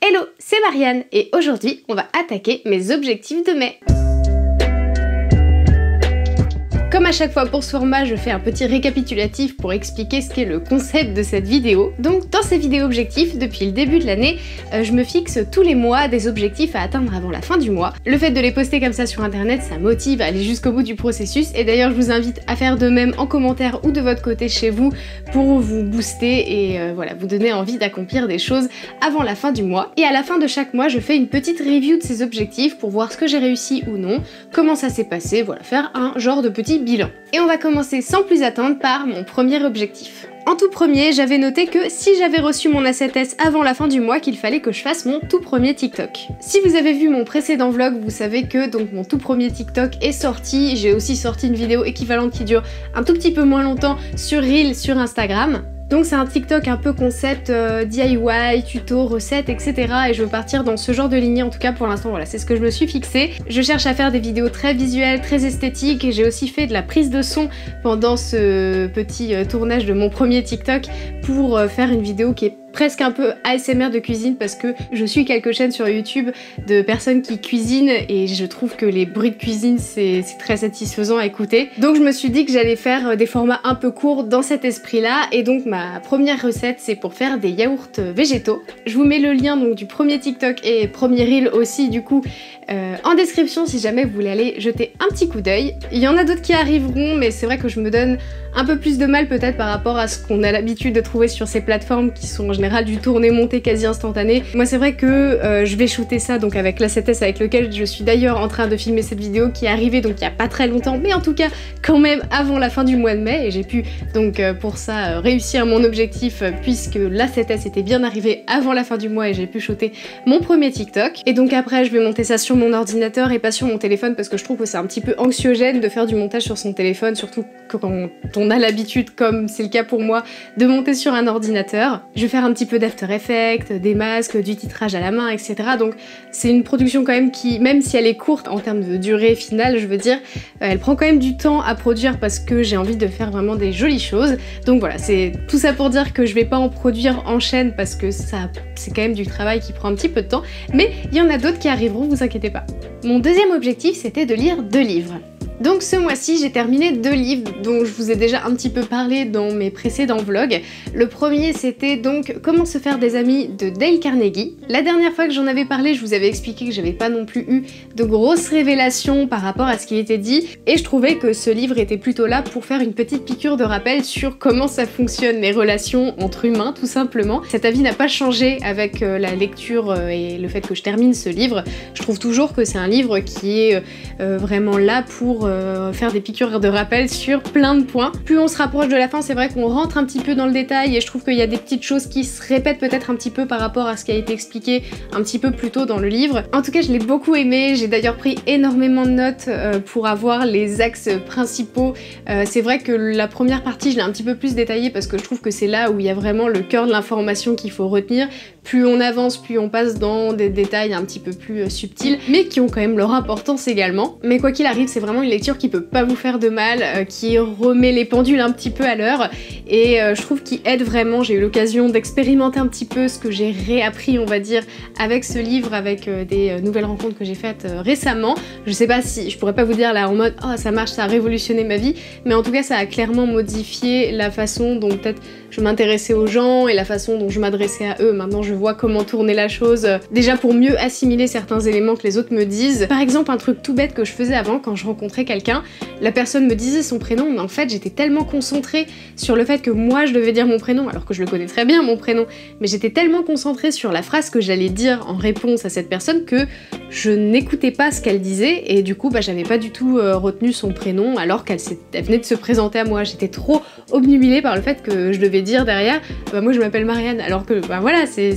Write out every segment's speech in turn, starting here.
Hello, c'est Marianne et aujourd'hui on va attaquer mes objectifs de mai. Comme à chaque fois pour ce format, je fais un petit récapitulatif pour expliquer ce qu'est le concept de cette vidéo. Donc dans ces vidéos objectifs, depuis le début de l'année, je me fixe tous les mois des objectifs à atteindre avant la fin du mois. Le fait de les poster comme ça sur internet, ça motive à aller jusqu'au bout du processus et d'ailleurs je vous invite à faire de même en commentaire ou de votre côté chez vous pour vous booster et voilà, vous donner envie d'accomplir des choses avant la fin du mois. Et à la fin de chaque mois, je fais une petite review de ces objectifs pour voir ce que j'ai réussi ou non, comment ça s'est passé, voilà, faire un genre de petit bilan. Et on va commencer sans plus attendre par mon premier objectif. En tout premier, j'avais noté que si j'avais reçu mon A7S avant la fin du mois, qu'il fallait que je fasse mon tout premier TikTok. Si vous avez vu mon précédent vlog, vous savez que donc mon tout premier TikTok est sorti. J'ai aussi sorti une vidéo équivalente qui dure un tout petit peu moins longtemps sur Reel sur Instagram. Donc c'est un TikTok un peu concept DIY, tuto, recettes, etc. Et je veux partir dans ce genre de lignée, en tout cas pour l'instant, voilà, c'est ce que je me suis fixé. Je cherche à faire des vidéos très visuelles, très esthétiques et j'ai aussi fait de la prise de son pendant ce petit tournage de mon premier TikTok pour faire une vidéo qui est presque un peu ASMR de cuisine parce que je suis quelques chaînes sur YouTube de personnes qui cuisinent et je trouve que les bruits de cuisine c'est très satisfaisant à écouter. Donc je me suis dit que j'allais faire des formats un peu courts dans cet esprit là et donc ma première recette c'est pour faire des yaourts végétaux. Je vous mets le lien donc du premier TikTok et premier Reel aussi du coup en description si jamais vous voulez aller jeter un petit coup d'œil. Il y en a d'autres qui arriveront mais c'est vrai que je me donne un peu plus de mal peut-être par rapport à ce qu'on a l'habitude de trouver sur ces plateformes qui sont en général du tourné-monté quasi instantané. Moi c'est vrai que je vais shooter ça donc avec l'A7S avec lequel je suis d'ailleurs en train de filmer cette vidéo qui est arrivée donc il y a pas très longtemps mais en tout cas quand même avant la fin du mois de mai et j'ai pu donc pour ça réussir mon objectif puisque l'A7S était bien arrivé avant la fin du mois et j'ai pu shooter mon premier TikTok. Et donc après je vais monter ça sur mon ordinateur et pas sur mon téléphone parce que je trouve que c'est un petit peu anxiogène de faire du montage sur son téléphone, surtout quand on a l'habitude, comme c'est le cas pour moi, de monter sur un ordinateur. Je vais faire un petit peu d'After Effects, des masques, du titrage à la main, etc. Donc c'est une production quand même qui, même si elle est courte en termes de durée finale, je veux dire, elle prend quand même du temps à produire parce que j'ai envie de faire vraiment des jolies choses. Donc voilà, c'est tout ça pour dire que je vais pas en produire en chaîne parce que ça, c'est quand même du travail qui prend un petit peu de temps, mais il y en a d'autres qui arriveront, vous inquiétez pas. Mon deuxième objectif, c'était de lire 2 livres. Donc ce mois-ci, j'ai terminé 2 livres dont je vous ai déjà un petit peu parlé dans mes précédents vlogs. Le premier, c'était donc Comment se faire des amis de Dale Carnegie. La dernière fois que j'en avais parlé, je vous avais expliqué que j'avais pas non plus eu de grosses révélations par rapport à ce qui était dit et je trouvais que ce livre était plutôt là pour faire une petite piqûre de rappel sur comment ça fonctionne les relations entre humains tout simplement. Cet avis n'a pas changé avec la lecture et le fait que je termine ce livre. Je trouve toujours que c'est un livre qui est vraiment là pour faire des piqûres de rappel sur plein de points. Plus on se rapproche de la fin, c'est vrai qu'on rentre un petit peu dans le détail et je trouve qu'il y a des petites choses qui se répètent peut-être un petit peu par rapport à ce qui a été expliqué un petit peu plus tôt dans le livre. En tout cas, je l'ai beaucoup aimé, j'ai d'ailleurs pris énormément de notes pour avoir les axes principaux. C'est vrai que la première partie, je l'ai un petit peu plus détaillée parce que je trouve que c'est là où il y a vraiment le cœur de l'information qu'il faut retenir. Plus on avance, plus on passe dans des détails un petit peu plus subtils, mais qui ont quand même leur importance également. Mais quoi qu'il arrive, c'est vraiment une lecture qui peut pas vous faire de mal, qui remet les pendules un petit peu à l'heure et je trouve qu'il aide vraiment. J'ai eu l'occasion d'expérimenter un petit peu ce que j'ai réappris, on va dire, avec ce livre, avec des nouvelles rencontres que j'ai faites récemment. Je sais pas si, je pourrais pas vous dire là en mode « Oh ça marche, ça a révolutionné ma vie », mais en tout cas ça a clairement modifié la façon dont peut-être je m'intéressais aux gens et la façon dont je m'adressais à eux. Maintenant je vois comment tourner la chose, déjà pour mieux assimiler certains éléments que les autres me disent. Par exemple un truc tout bête que je faisais avant quand je rencontrais quelqu'un, la personne me disait son prénom mais en fait j'étais tellement concentrée sur le fait que moi je devais dire mon prénom alors que je le connais très bien mon prénom, mais j'étais tellement concentrée sur la phrase que j'allais dire en réponse à cette personne que je n'écoutais pas ce qu'elle disait et du coup bah j'avais pas du tout retenu son prénom alors qu'elle venait de se présenter à moi. J'étais trop obnubilée par le fait que je devais dire derrière bah moi je m'appelle Marianne alors que bah voilà c'est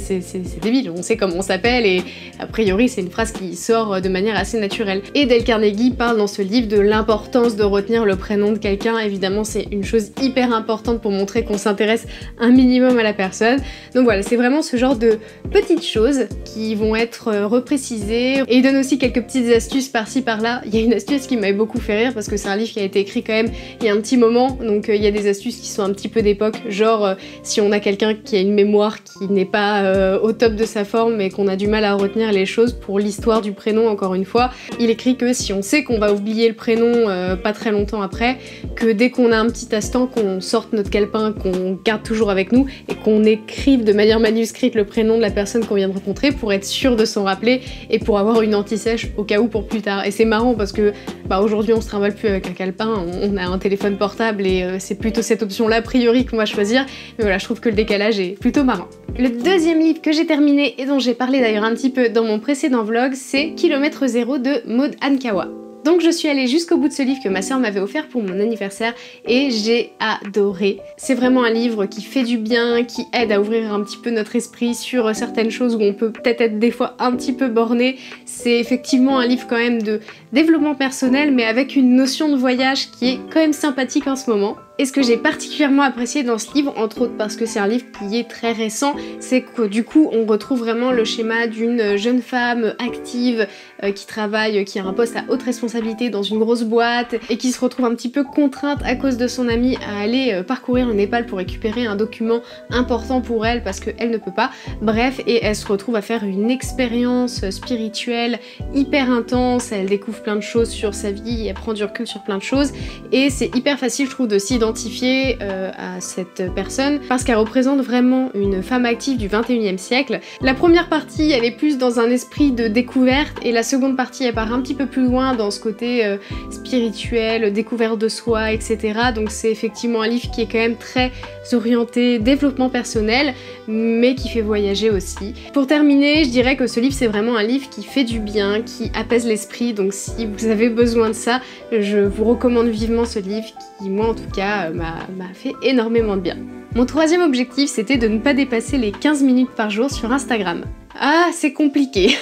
débile, on sait comment on s'appelle et a priori c'est une phrase qui sort de manière assez naturelle. Et Dale Carnegie parle dans ce livre de l'importance de retenir le prénom de quelqu'un. Évidemment c'est une chose hyper importante pour montrer qu'on s'intéresse un minimum à la personne. Donc voilà, c'est vraiment ce genre de petites choses qui vont être reprécisées et il donne aussi quelques petites astuces par-ci par-là. Il y a une astuce qui m'avait beaucoup fait rire parce que c'est un livre qui a été écrit quand même il y a un petit moment, donc il y a des astuces qui sont un petit peu d'époque, genre si on a quelqu'un qui a une mémoire qui n'est pas au top de sa forme et qu'on a du mal à retenir les choses pour l'histoire du prénom encore une fois. Il écrit que si on sait qu'on va oublier le prénom pas très longtemps après, que dès qu'on a un petit instant, qu'on sorte notre calepin, qu'on garde toujours avec nous et qu'on écrive de manière manuscrite le prénom de la personne qu'on vient de rencontrer pour être sûr de s'en rappeler et pour avoir une anti-sèche au cas où pour plus tard. Et c'est marrant parce que aujourd'hui on se trimballe plus avec un calepin, on a un téléphone portable et c'est plutôt cette option là a priori qu'on va choisir, mais voilà, je trouve que le décalage est plutôt marrant. Le deuxième livre que j'ai terminé et dont j'ai parlé d'ailleurs un petit peu dans mon précédent vlog, c'est Kilomètre Zéro de Maud Ankawa. Donc je suis allée jusqu'au bout de ce livre que ma soeur m'avait offert pour mon anniversaire et j'ai adoré. C'est vraiment un livre qui fait du bien, qui aide à ouvrir un petit peu notre esprit sur certaines choses où on peut peut-être être des fois un petit peu borné. C'est effectivement un livre quand même de développement personnel mais avec une notion de voyage qui est quand même sympathique en ce moment. Et ce que j'ai particulièrement apprécié dans ce livre, entre autres parce que c'est un livre qui est très récent, c'est que du coup on retrouve vraiment le schéma d'une jeune femme active qui travaille, qui a un poste à haute responsabilité dans une grosse boîte et qui se retrouve un petit peu contrainte à cause de son amie à aller parcourir le Népal pour récupérer un document important pour elle parce qu'elle ne peut pas. Bref, et elle se retrouve à faire une expérience spirituelle hyper intense, elle découvre plein de choses sur sa vie, elle prend du recul sur plein de choses et c'est hyper facile je trouve de s'identifier à cette personne parce qu'elle représente vraiment une femme active du 21e siècle. La première partie elle est plus dans un esprit de découverte et la seconde partie elle part un petit peu plus loin dans ce côté spirituel, découverte de soi, etc. Donc c'est effectivement un livre qui est quand même très orienté développement personnel mais qui fait voyager aussi. Pour terminer, je dirais que ce livre c'est vraiment un livre qui fait du bien, qui apaise l'esprit, donc si vous avez besoin de ça, je vous recommande vivement ce livre qui moi en tout cas m'a fait énormément de bien. Mon troisième objectif c'était de ne pas dépasser les 15 minutes par jour sur Instagram. Ah c'est compliqué.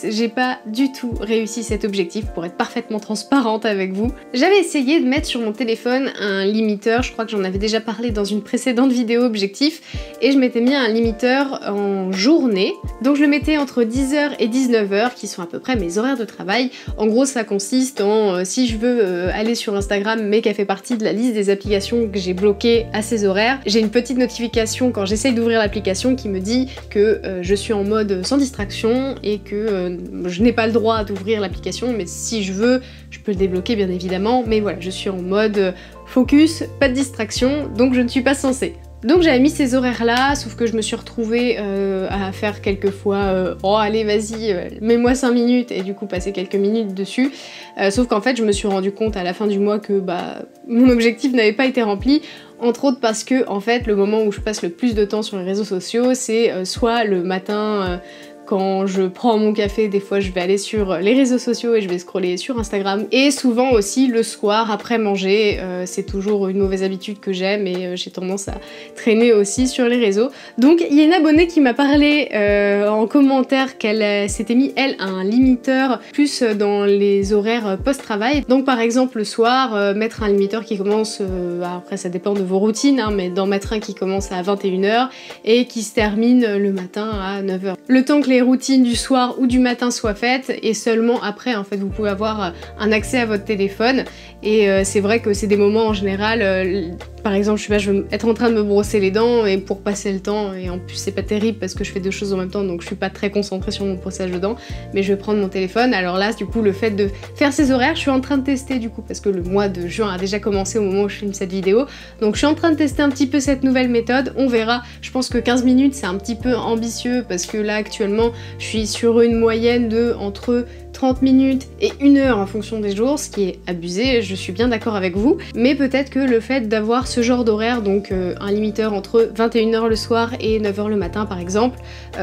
J'ai pas du tout réussi cet objectif pour être parfaitement transparente avec vous. J'avais essayé de mettre sur mon téléphone un limiteur, je crois que j'en avais déjà parlé dans une précédente vidéo objectif, et je m'étais mis un limiteur en journée. Donc je le mettais entre 10h et 19h, qui sont à peu près mes horaires de travail. En gros ça consiste en, si je veux aller sur Instagram mais qu'elle fait partie de la liste des applications que j'ai bloquées à ces horaires, j'ai une petite notification quand j'essaye d'ouvrir l'application qui me dit que je suis en mode sans distraction et que je n'ai pas le droit d'ouvrir l'application, mais si je veux, je peux le débloquer bien évidemment, mais voilà, je suis en mode focus, pas de distraction, donc je ne suis pas censée. Donc j'avais mis ces horaires là, sauf que je me suis retrouvée à faire quelques fois oh allez vas-y, mets-moi 5 minutes et du coup passer quelques minutes dessus. Sauf qu'en fait je me suis rendu compte à la fin du mois que mon objectif n'avait pas été rempli. Entre autres parce que en fait le moment où je passe le plus de temps sur les réseaux sociaux c'est soit le matin quand je prends mon café, des fois je vais aller sur les réseaux sociaux et je vais scroller sur Instagram. Et souvent aussi le soir après manger, c'est toujours une mauvaise habitude que j'aime et j'ai tendance à traîner aussi sur les réseaux. Donc il y a une abonnée qui m'a parlé en commentaire qu'elle s'était mis elle un limiteur plus dans les horaires post-travail. Donc par exemple le soir, mettre un limiteur qui commence, après ça dépend de vos routines, hein, mais d'en mettre un qui commence à 21h et qui se termine le matin à 9h. Le temps que les routines du soir ou du matin soient faites et seulement après en fait vous pouvez avoir un accès à votre téléphone et c'est vrai que c'est des moments en général par exemple je vais être en train de me brosser les dents et pour passer le temps et en plus c'est pas terrible parce que je fais deux choses en même temps donc je suis pas très concentrée sur mon brossage de dents mais je vais prendre mon téléphone. Alors là du coup le fait de faire ces horaires je suis en train de tester du coup parce que le mois de juin a déjà commencé au moment où je filme cette vidéo donc je suis en train de tester un petit peu cette nouvelle méthode, on verra. Je pense que 15 minutes c'est un petit peu ambitieux parce que là actuellement je suis sur une moyenne de entre 30 minutes et 1 heure en fonction des jours, ce qui est abusé, je suis bien d'accord avec vous, mais peut-être que le fait d'avoir ce genre d'horaire, donc un limiteur entre 21h le soir et 9h le matin par exemple,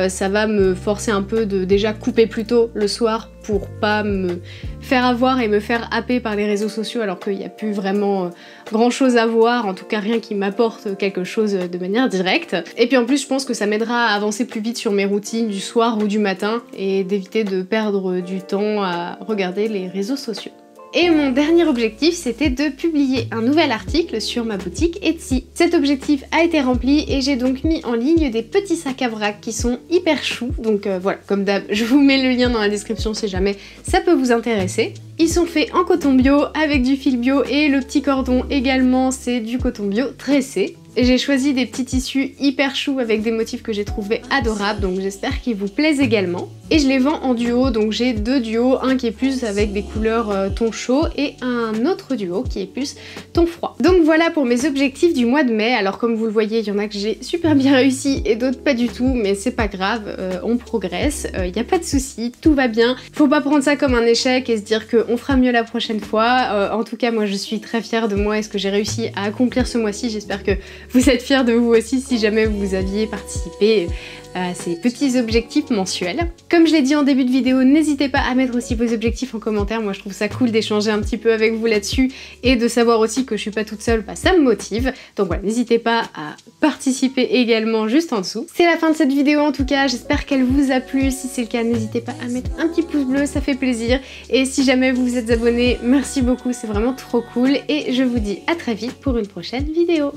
ça va me forcer un peu de déjà couper plus tôt le soir pour pas me faire avoir et me faire happer par les réseaux sociaux alors qu'il n'y a plus vraiment grand chose à voir, en tout cas rien qui m'apporte quelque chose de manière directe. Et puis en plus je pense que ça m'aidera à avancer plus vite sur mes routines du soir ou du matin et d'éviter de perdre du temps à regarder les réseaux sociaux. Et mon dernier objectif, c'était de publier un nouvel article sur ma boutique Etsy. Cet objectif a été rempli et j'ai donc mis en ligne des petits sacs à vrac qui sont hyper choux. Donc voilà, comme d'hab, je vous mets le lien dans la description si jamais ça peut vous intéresser. Ils sont faits en coton bio avec du fil bio et le petit cordon également c'est du coton bio tressé. J'ai choisi des petits tissus hyper choux avec des motifs que j'ai trouvé adorables, donc j'espère qu'ils vous plaisent également. Et je les vends en duo, donc j'ai 2 duos, un qui est plus avec des couleurs ton chaud et un autre duo qui est plus ton froid. Donc voilà pour mes objectifs du mois de mai. Alors comme vous le voyez, il y en a que j'ai super bien réussi et d'autres pas du tout, mais c'est pas grave, on progresse, y a pas de souci, tout va bien. Faut pas prendre ça comme un échec et se dire qu'on fera mieux la prochaine fois. En tout cas, moi je suis très fière de moi et ce que j'ai réussi à accomplir ce mois-ci. J'espère que vous êtes fiers de vous aussi si jamais vous aviez participé à ces petits objectifs mensuels. Comme je l'ai dit en début de vidéo, n'hésitez pas à mettre aussi vos objectifs en commentaire. Moi je trouve ça cool d'échanger un petit peu avec vous là-dessus et de savoir aussi que je suis pas toute seule, bah, ça me motive. Donc voilà, n'hésitez pas à participer également juste en dessous. C'est la fin de cette vidéo en tout cas, j'espère qu'elle vous a plu. Si c'est le cas, n'hésitez pas à mettre un petit pouce bleu, ça fait plaisir. Et si jamais vous vous êtes abonné, merci beaucoup, c'est vraiment trop cool. Et je vous dis à très vite pour une prochaine vidéo.